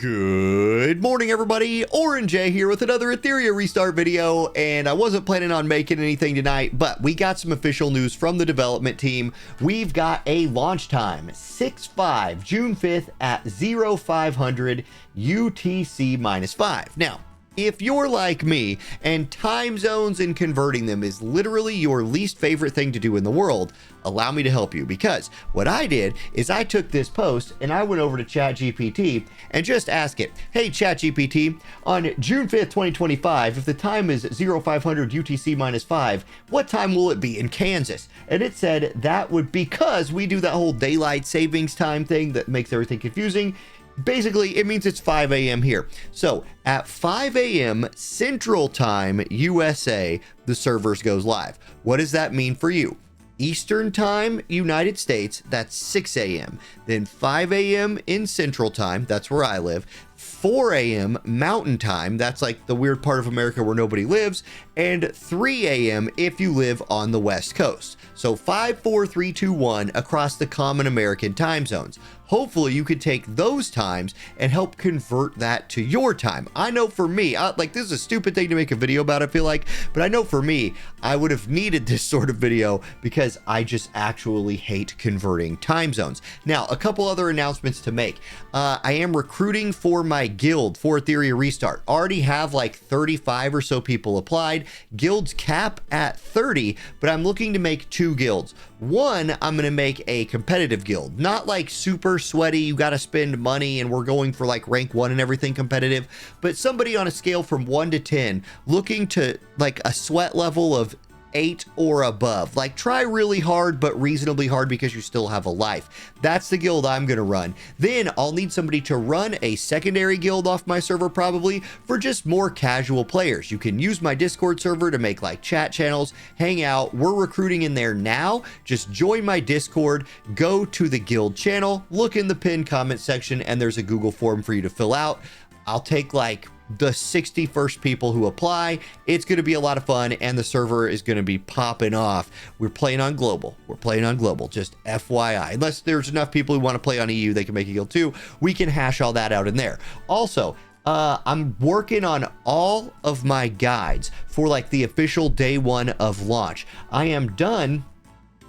Good morning, everybody. Orange J here with another Etheria restart video, and I wasn't planning on making anything tonight, but we got some official news from the development team. We've got a launch time, 6/5, June 5th at 0500 UTC-5. Now, if you're like me and time zones and converting them is literally your least favorite thing to do in the world, allow me to help you, because what I did is I took this post and I went over to ChatGPT and just asked it, hey ChatGPT, on June 5th, 2025, if the time is 0500 UTC-5, what time will it be in Kansas? And it said that would, because we do that whole daylight savings time thing that makes everything confusing, basically, it means it's 5 a.m. here. So at 5 a.m. Central Time, USA, the servers goes live. What does that mean for you? Eastern Time, United States, that's 6 a.m. Then 5 a.m. in Central Time, that's where I live. 4 a.m. Mountain Time, that's like the weird part of America where nobody lives, and 3 a.m. if you live on the West Coast. So 5, 4, 3, 2, 1 across the common American time zones. Hopefully you could take those times and help convert that to your time. I know for me, like, this is a stupid thing to make a video about, I feel like, but I know for me, I would have needed this sort of video because I just actually hate converting time zones. Now, a couple other announcements to make. I am recruiting for my guild for Etheria Restart. Already have like 35 or so people applied. Guilds cap at 30, but I'm looking to make 2 guilds. One, I'm going to make a competitive guild, not like super sweaty, you got to spend money and we're going for like rank 1 and everything competitive, but somebody on a scale from 1 to 10 looking to like a sweat level of 8 or above. Like, try really hard but reasonably hard because you still have a life. That's the guild I'm gonna run. Then I'll need somebody to run a secondary guild off my server, probably for just more casual players. You can use my Discord server to make like chat channels, hang out. We're recruiting in there now. Just join my Discord, go to the guild channel, look in the pinned comment section, and there's a Google form for you to fill out. I'll take like the 61st people who apply. It's going to be a lot of fun, and the server is going to be popping off. We're playing on global. We're playing on global, just FYI. Unless there's enough people who want to play on EU, they can make a guild too. We can hash all that out in there. Also, I'm working on all of my guides for like the official day 1 of launch. I am done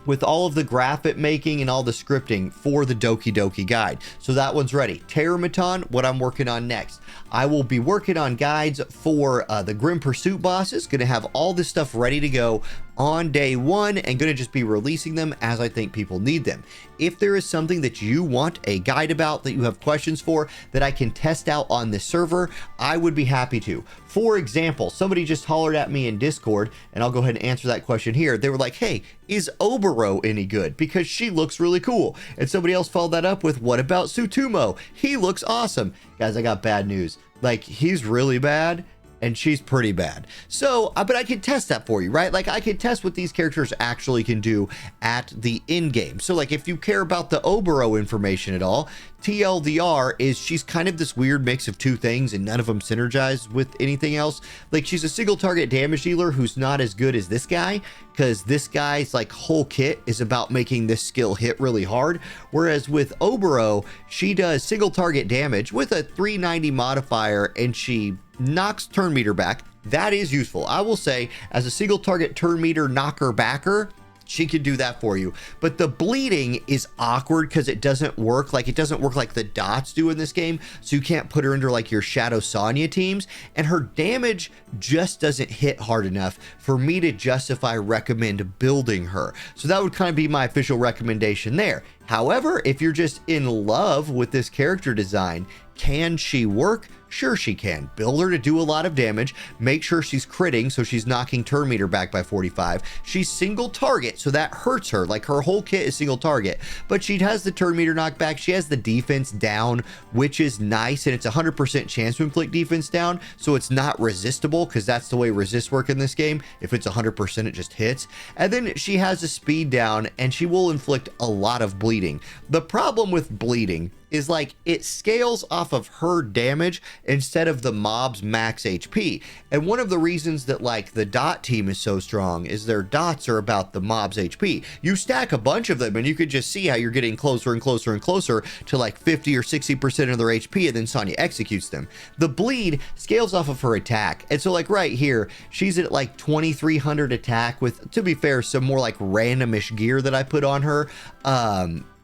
with all of the graphic making and all the scripting for the Doki Doki guide. So that one's ready. Terramaton, what I'm working on next. I will be working on guides for the Grim Pursuit bosses. Gonna have all this stuff ready to go on day 1 and gonna just be releasing them as I think people need them. If there is something that you want a guide about, that you have questions for, that I can test out on this server, I would be happy to. For example, somebody just hollered at me in Discord, and I'll go ahead and answer that question here. They were like, hey, is Oboro any good? Because she looks really cool. And somebody else followed that up with, what about Tsutomu? He looks awesome. Guys, I got bad news. Like, he's really bad, and she's pretty bad. So, but I can test that for you, right? Like, I can test what these characters actually can do at the end game. So like, if you care about the Oboro information at all, TLDR is she's kind of this weird mix of 2 things, and none of them synergize with anything else. Like, she's a single target damage dealer who's not as good as this guy, because this guy's like whole kit is about making this skill hit really hard. Whereas with Oboro, she does single target damage with a 390 modifier, and she knocks turn meter back. That is useful. I will say, as a single target turn meter knocker backer, she can do that for you. But the bleeding is awkward because it doesn't work. Like, it doesn't work like the dots do in this game. So you can't put her into like your Shadow Sonya teams, and her damage just doesn't hit hard enough for me to justify recommend building her. So that would kind of be my official recommendation there. However, if you're just in love with this character design, can she work? Sure she can. Build her to do a lot of damage. Make sure she's critting, so she's knocking turn meter back by 45. She's single target, so that hurts her. Like, her whole kit is single target, but she has the turn meter knockback. She has the defense down, which is nice, and it's 100% chance to inflict defense down, so it's not resistible, because that's the way resists work in this game. If it's 100%, it just hits. And then she has a speed down, and she will inflict a lot of bleeding. The problem with bleeding is like it scales off of her damage instead of the mob's max HP. And one of the reasons that like the dot team is so strong is their dots are about the mob's HP. You stack a bunch of them and you could just see how you're getting closer and closer and closer to like 50 or 60% of their HP, and then Sonya executes them. The bleed scales off of her attack. And so like right here, she's at like 2300 attack with, to be fair, some more like randomish gear that I put on her.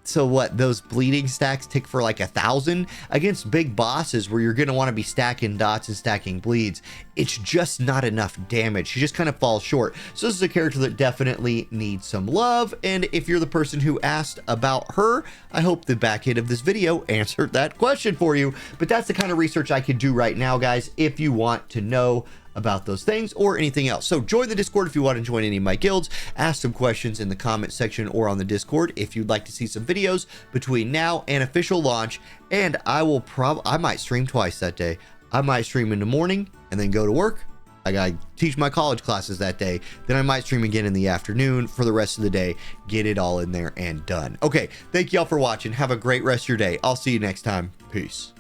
So what, those bleeding stacks tick for like 1,000 against big bosses where you're going to want to be stacking dots and stacking bleeds. It's just not enough damage. She just kind of falls short. So this is a character that definitely needs some love. And if you're the person who asked about her, I hope the back end of this video answered that question for you. But that's the kind of research I could do right now, guys, if you want to know about those things or anything else. So join the Discord if you want to join any of my guilds. Ask some questions in the comment section or on the Discord if you'd like to see some videos between now and official launch. And I might stream twice that day. I might stream in the morning and then go to work. I gotta teach my college classes that day. Then I might stream again in the afternoon for the rest of the day. Get it all in there and done. Okay, thank y'all for watching. Have a great rest of your day. I'll see you next time. Peace.